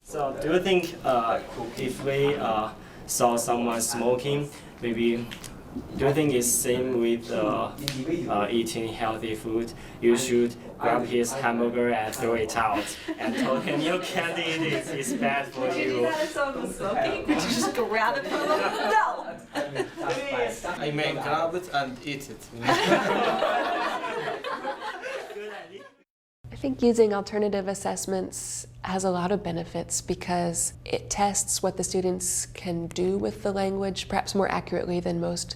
So, do you think if we saw someone smoking, maybe do you think it's same with eating healthy food? You should grab his hamburger and throw it out and tell him you can't eat it, it's bad for you. That is so smoking. Could you just grab it from him? No! I may grab it and eat it. I think using alternative assessments has a lot of benefits because it tests what the students can do with the language, perhaps more accurately than most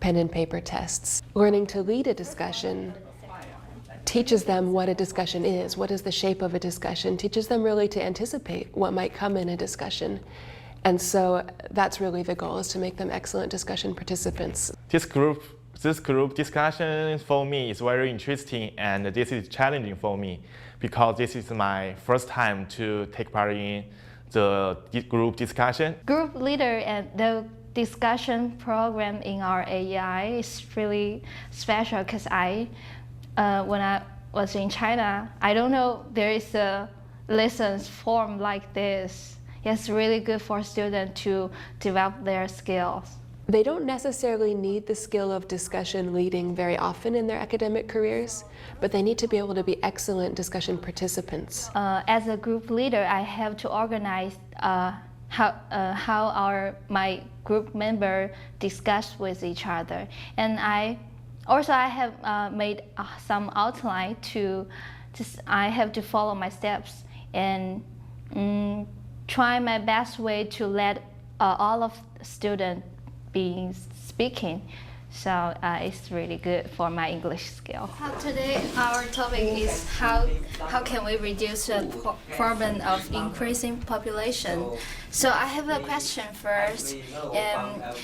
pen and paper tests. Learning to lead a discussion teaches them what a discussion is, what is the shape of a discussion, teaches them really to anticipate what might come in a discussion. And so that's really the goal, is to make them excellent discussion participants. This group discussion for me is very interesting, and this is challenging for me because this is my first time to take part in the group discussion. Group leader and the discussion program in our AEI is really special because when I was in China, I don't know there is a lessons form like this. It's really good for students to develop their skills. They don't necessarily need the skill of discussion leading very often in their academic careers, but they need to be able to be excellent discussion participants. As a group leader, I have to organize how my group member discuss with each other, and I have made some outline I have to follow my steps and try my best way to let all of the students be speaking. So it's really good for my English skill. Today our topic is how can we reduce the problem of increasing population. So I have a question first.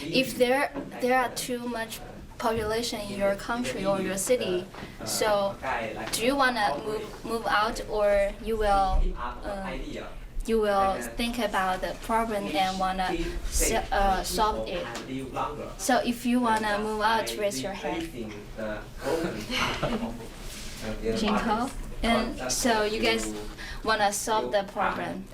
If there are too much population in your country or your city, so do you want to move out, or you will think about the problem and want to solve it. So if you want to move out, raise your hand. Jinko. And so you guys want to solve the problem.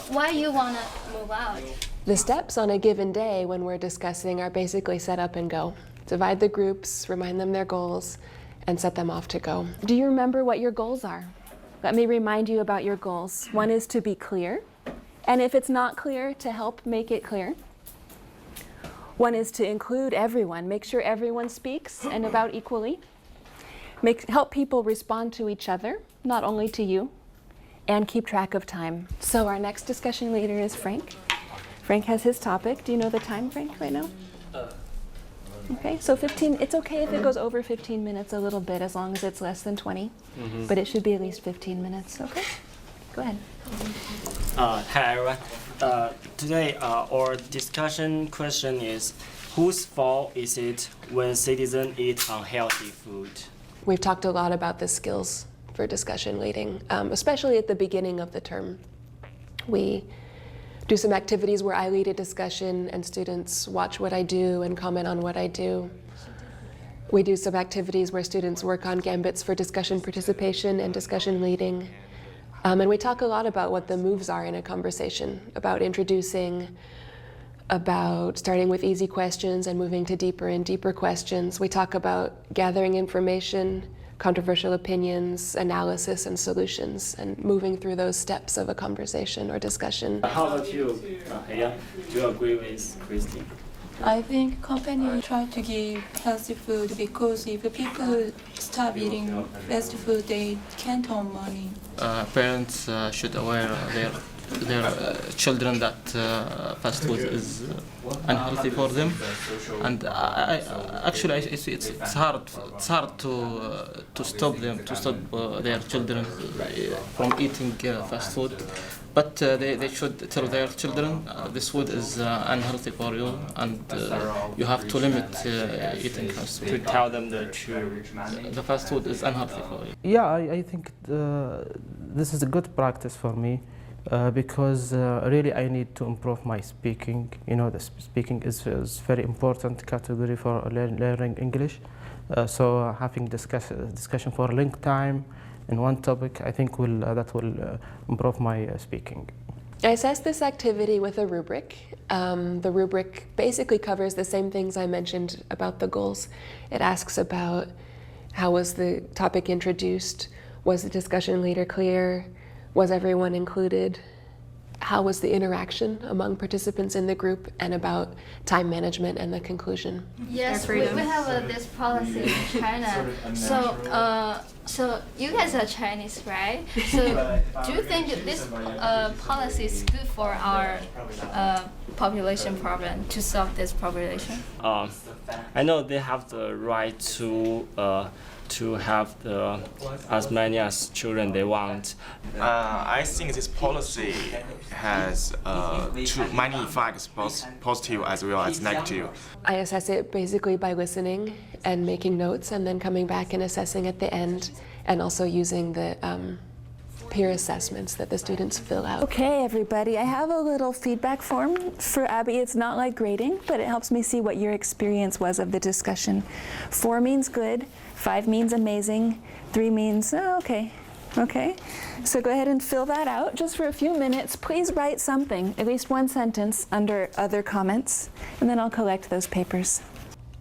Why you want to move out? The steps on a given day when we're discussing are basically set up and go. Divide the groups, remind them their goals, and set them off to go. Do you remember what your goals are? Let me remind you about your goals. One is to be clear, and if it's not clear, to help make it clear. One is to include everyone, make sure everyone speaks and about equally. Help people respond to each other, not only to you, and keep track of time. So our next discussion leader is Frank. Frank has his topic. Do you know the time, Frank, right now? Okay, so 15, it's okay if it goes over 15 minutes a little bit, as long as it's less than 20, but it should be at least 15 minutes, okay? Go ahead. Hi everyone. Today our discussion question is, whose fault is it when citizens eat unhealthy food? We've talked a lot about the skills for discussion leading, especially at the beginning of the term. We do some activities where I lead a discussion and students watch what I do and comment on what I do. We do some activities where students work on gambits for discussion participation and discussion leading. And we talk a lot about what the moves are in a conversation, about introducing, about starting with easy questions and moving to deeper and deeper questions. We talk about gathering information, controversial opinions, analysis, and solutions, and moving through those steps of a conversation or discussion. How about you, Heya? Do you agree with Christy? I think companies try to give healthy food because if people stop eating fast food, they can't earn money. Parents should aware their children that fast food is unhealthy for them, and it's hard to stop their children from eating fast food. But they should tell their children this food is unhealthy for you, and you have to limit eating fast food. To tell them the truth. The fast food is unhealthy for you. Yeah, I think this is a good practice for me because really I need to improve my speaking. You know, the speaking is very important category for learning English. So having discussion for a long time in one topic, I think that will improve my speaking. I assessed this activity with a rubric. The rubric basically covers the same things I mentioned about the goals. It asks about how was the topic introduced, was the discussion leader clear, was everyone included, how was the interaction among participants in the group, and about time management and the conclusion. Yes, we have this policy in China. So you guys are Chinese, right? So do you think that this policy is good for our population problem, to solve this population? I know they have the right to have as many as children they want. I think this policy has many effects, both positive as well as negative. I assess it basically by listening and making notes, and then coming back and assessing at the end, and also using the peer assessments that the students fill out. Okay, everybody, I have a little feedback form for Abby. It's not like grading, but it helps me see what your experience was of the discussion. 4 means good, 5 means amazing, 3 means, oh, okay. Okay, so go ahead and fill that out just for a few minutes. Please write something, at least one sentence under other comments, and then I'll collect those papers.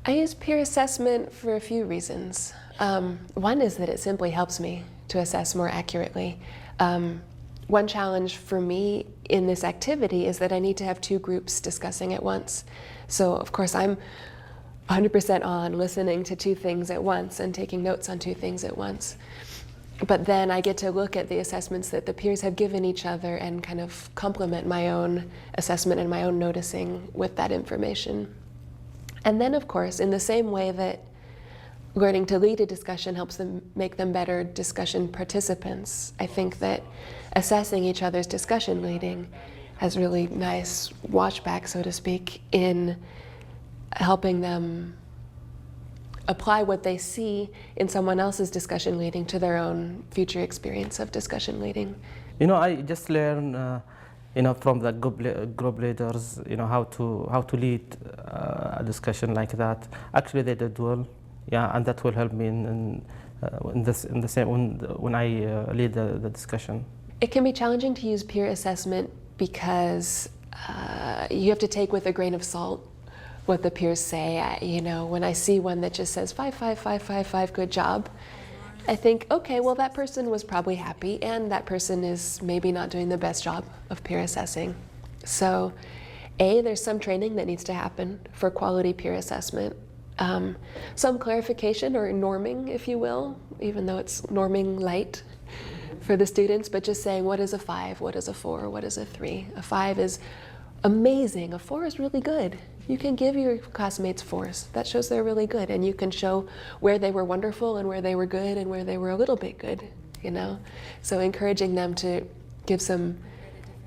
I use peer assessment for a few reasons. One is that it simply helps me to assess more accurately. One challenge for me in this activity is that I need to have 2 groups discussing at once. So of course I'm 100% on listening to 2 things at once and taking notes on 2 things at once. But then I get to look at the assessments that the peers have given each other and kind of complement my own assessment and my own noticing with that information. And then of course, in the same way that learning to lead a discussion helps them make them better discussion participants, I think that assessing each other's discussion leading has really nice watchback, so to speak, in helping them apply what they see in someone else's discussion leading to their own future experience of discussion leading. You know, I just learned, from the group leaders, how to lead a discussion like that. Actually, they did well, yeah, and that will help me in the same when I lead the discussion. It can be challenging to use peer assessment because you have to take with a grain of salt what the peers say. When I see one that just says 5, 5, 5, 5, 5, good job, I think, okay, well that person was probably happy and that person is maybe not doing the best job of peer assessing. So there's some training that needs to happen for quality peer assessment. Some clarification or norming, if you will, even though it's norming light for the students, but just saying what is a 5, what is a 4, what is a 3. A 5 is amazing, a 4 is really good. You can give your classmates 4s. That shows they're really good, and you can show where they were wonderful and where they were good and where they were a little bit good, So encouraging them to give some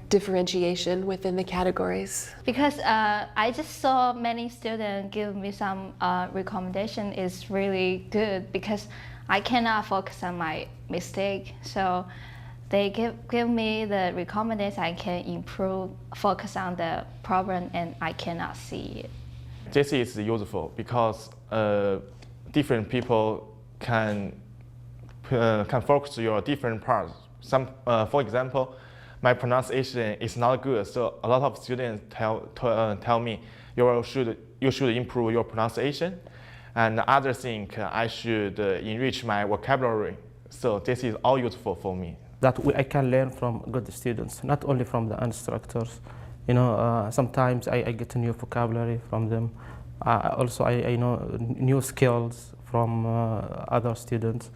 differentiation within the categories. Because I just saw many students give me some recommendation is really good because I cannot focus on my mistake. So they give me the recommendation I can improve, focus on the problem, and I cannot see it. This is useful because different people can focus your different parts. For example, my pronunciation is not good, so a lot of students tell me you should improve your pronunciation, and the other thing I should enrich my vocabulary. So this is all useful for me. That I can learn from good students, not only from the instructors. Sometimes I get a new vocabulary from them. Also, I know new skills from other students.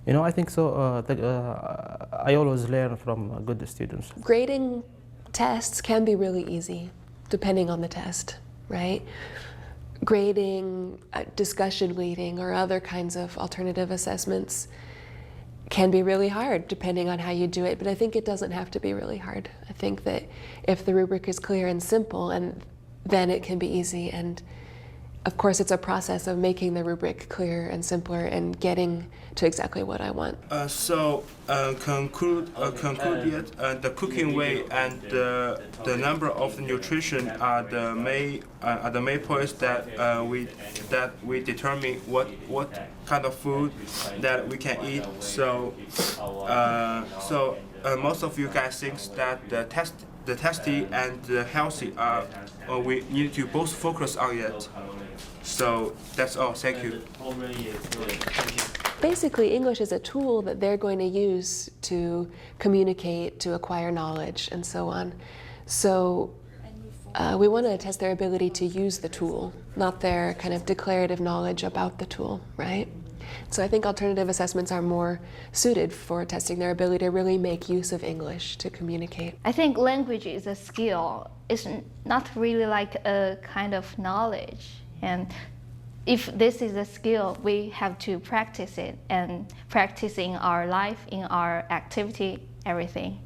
I think so. I always learn from good students. Grading tests can be really easy, depending on the test, right? Grading, discussion leading, or other kinds of alternative assessments can be really hard depending on how you do it, but I think it doesn't have to be really hard. I think that if the rubric is clear and simple, and then it can be easy. And of course, it's a process of making the rubric clearer and simpler and getting to exactly what I want. Conclude yet, the cooking way and the number of the nutrition are the main points that we determine what kind of food that we can eat. So most of you guys think that the testy and the healthy are, we need to both focus on it. So that's all. Thank you. Basically, English is a tool that they're going to use to communicate, to acquire knowledge, and so on. So we want to test their ability to use the tool, not their kind of declarative knowledge about the tool, right? So I think alternative assessments are more suited for testing their ability to really make use of English to communicate. I think language is a skill. It's not really like a kind of knowledge. And if this is a skill, we have to practice it and practice in our life, in our activity, everything.